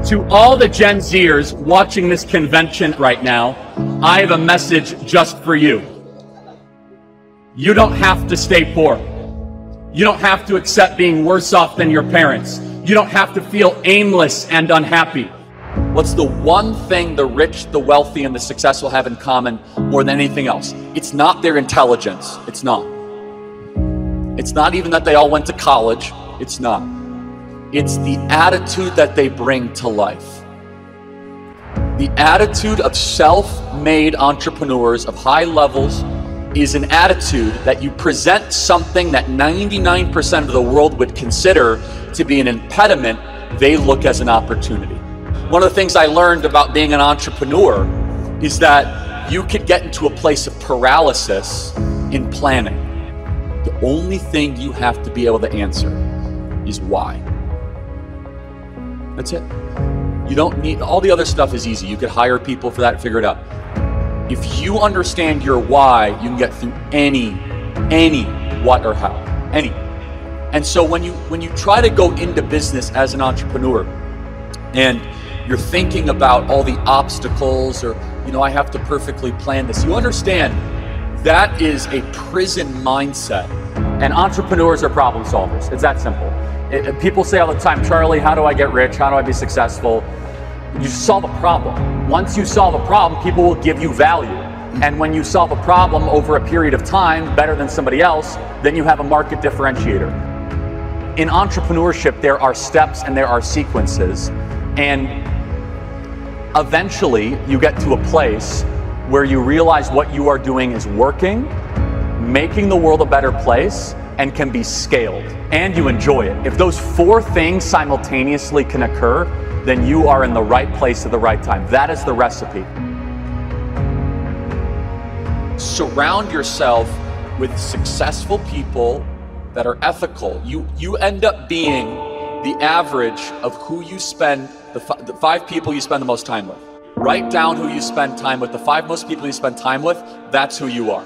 To all the Gen Zers watching this convention right now, I have a message just for you. You don't have to stay poor. You don't have to accept being worse off than your parents. You don't have to feel aimless and unhappy. What's the one thing the rich, the wealthy, and the successful have in common more than anything else? It's not their intelligence. It's not. It's not even that they all went to college. It's not. It's the attitude that they bring to life. The attitude of self-made entrepreneurs of high levels is an attitude that you present something that 99% of the world would consider to be an impediment, they look as an opportunity. One of the things I learned about being an entrepreneur is that you could get into a place of paralysis in planning. The only thing you have to be able to answer is why. That's it. You don't need, all the other stuff is easy. You could hire people for that and figure it out. If you understand your why, you can get through any what or how, any. And so when you try to go into business as an entrepreneur and you're thinking about all the obstacles or, I have to perfectly plan this, you understand that is a prison mindset. And entrepreneurs are problem solvers. It's that simple. People say all the time, Charlie, how do I get rich? How do I be successful? You solve a problem. Once you solve a problem, people will give you value. And when you solve a problem over a period of time better than somebody else, then you have a market differentiator. In entrepreneurship, there are steps and there are sequences. And eventually, you get to a place where you realize what you are doing is working, making the world a better place, and can be scaled, and you enjoy it. If those four things simultaneously can occur, then you are in the right place at the right time. That is the recipe. Surround yourself with successful people that are ethical. You end up being the average of who you spend, the 5 people you spend the most time with. Write down who you spend time with. The 5 most people you spend time with, that's who you are.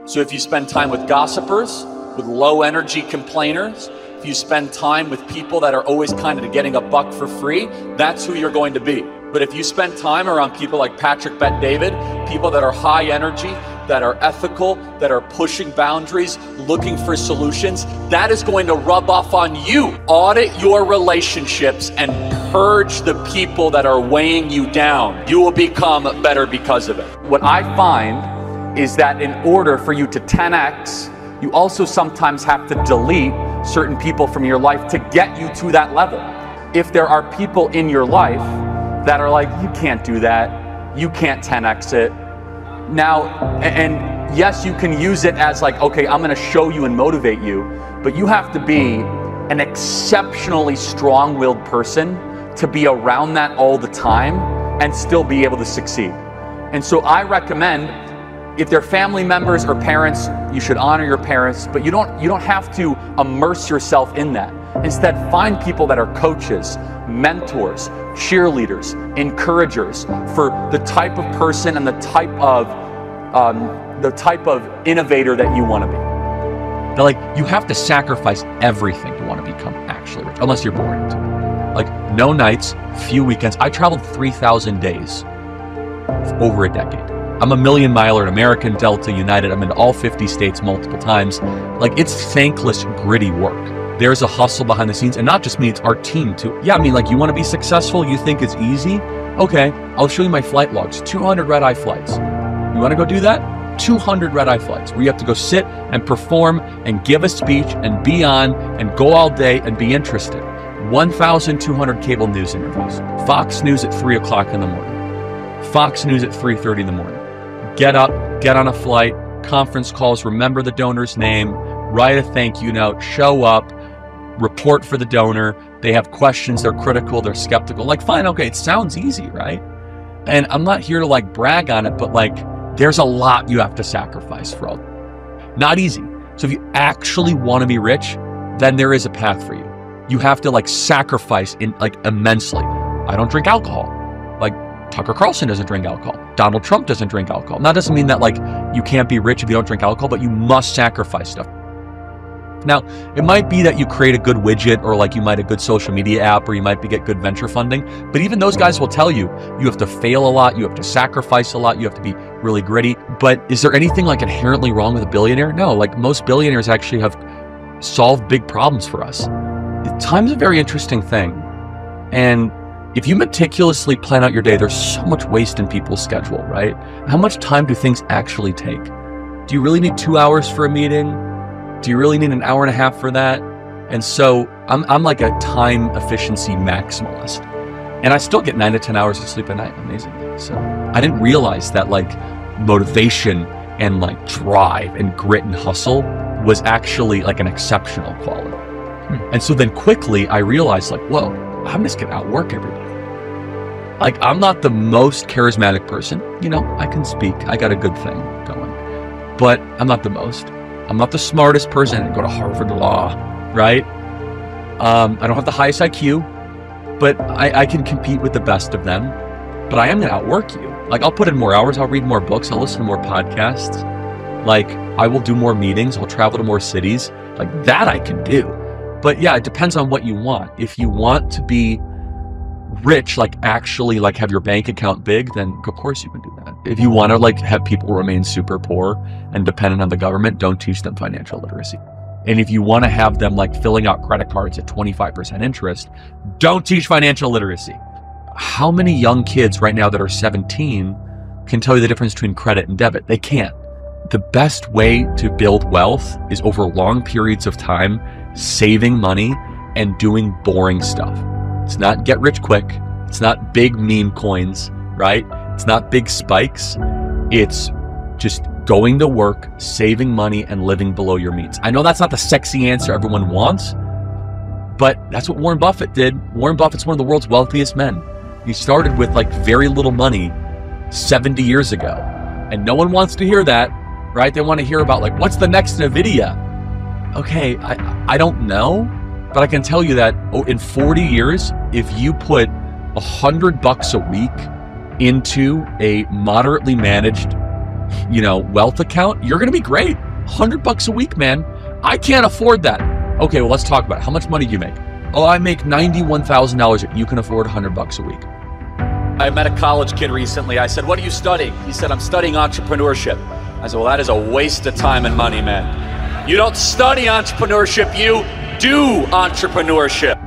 So if you spend time with gossipers, with low energy complainers, if you spend time with people that are always kind of getting a buck for free, that's who you're going to be. But if you spend time around people like Patrick Bet-David, people that are high energy, that are ethical, that are pushing boundaries, looking for solutions, that is going to rub off on you. Audit your relationships and purge the people that are weighing you down. You will become better because of it. What I find is that in order for you to 10x, you also sometimes have to delete certain people from your life to get you to that level. If there are people in your life that are like, you can't do that, you can't 10x it. Now, and yes, you can use it as like, okay, I'm gonna show you and motivate you, but you have to be an exceptionally strong-willed person to be around that all the time and still be able to succeed. And so I recommend, if they're family members or parents, you should honor your parents, but you don't have to immerse yourself in that. Instead, find people that are coaches, mentors, cheerleaders, encouragers for the type of person and the type of innovator that you want to be. They're like, you have to sacrifice everything to want to become actually rich, unless you're born into it. Like, no nights, few weekends. I traveled 3,000 days over a decade. I'm a million miler at American, Delta, United. I'm in all 50 states multiple times. Like, it's thankless, gritty work. There's a hustle behind the scenes, and not just me, it's our team too. Yeah, I mean, like, you want to be successful? You think it's easy? Okay, I'll show you my flight logs. 200 red-eye flights. You want to go do that? 200 red-eye flights where you have to go sit and perform and give a speech and be on and go all day and be interested. 1,200 cable news interviews. Fox News at 3 o'clock in the morning. Fox News at 3:30 in the morning. Get up, get on a flight, conference calls, remember the donor's name, write a thank you note, show up, report for the donor. They have questions, they're critical, they're skeptical. Like, fine, okay, it sounds easy, right? And I'm not here to like brag on it, but like, there's a lot you have to sacrifice for all. Not easy. So if you actually want to be rich, then there is a path for you. You have to like sacrifice in like immensely. I don't drink alcohol. Like, Tucker Carlson doesn't drink alcohol. Donald Trump doesn't drink alcohol. Now, that doesn't mean that like you can't be rich if you don't drink alcohol, but you must sacrifice stuff. Now, it might be that you create a good widget, or like you might a good social media app, or you might get good venture funding. But even those guys will tell you, you have to fail a lot, you have to sacrifice a lot, you have to be really gritty. But is there anything like inherently wrong with a billionaire? No, like most billionaires actually have solved big problems for us. Time's a very interesting thing. And if you meticulously plan out your day, there's so much waste in people's schedule, right? How much time do things actually take? Do you really need 2 hours for a meeting? Do you really need an hour and a half for that? And so I'm like a time efficiency maximalist. And I still get 9 to 10 hours of sleep a night, amazingly. So I didn't realize that like motivation and like drive and grit and hustle was actually like an exceptional quality. And so then quickly I realized like, whoa, I'm just gonna outwork everybody. Like I'm not the most charismatic person. You know, I can speak, I got a good thing going, but I'm not the most. I'm not the smartest person. I didn't go to Harvard Law, right? I don't have the highest IQ, but I can compete with the best of them. But I am gonna outwork you. Like I'll put in more hours, I'll read more books, I'll listen to more podcasts. Like I will do more meetings, I'll travel to more cities. Like that I can do. But yeah, it depends on what you want. If you want to be rich, like actually like have your bank account big, then of course you can do that. If you want to like have people remain super poor and dependent on the government, don't teach them financial literacy. And if you want to have them like filling out credit cards at 25% interest, don't teach financial literacy. How many young kids right now that are 17 can tell you the difference between credit and debit? They can't. The best way to build wealth is over long periods of time, saving money and doing boring stuff. It's not get rich quick. It's not big meme coins, right? It's not big spikes. It's just going to work, saving money, and living below your means. I know that's not the sexy answer everyone wants, but that's what Warren Buffett did. Warren Buffett's one of the world's wealthiest men. He started with like very little money 70 years ago. And no one wants to hear that, right? They want to hear about like, what's the next NVIDIA? Okay, I don't know, but I can tell you that in 40 years, if you put $100 a week into a moderately managed, wealth account, you're going to be great. $100 a week, man. I can't afford that. Okay, well, let's talk about it. How much money do you make? Oh, I make $91,000. You can afford $100 a week. I met a college kid recently. I said, what are you studying? He said, I'm studying entrepreneurship. I said, well, that is a waste of time and money, man. You don't study entrepreneurship, you do entrepreneurship.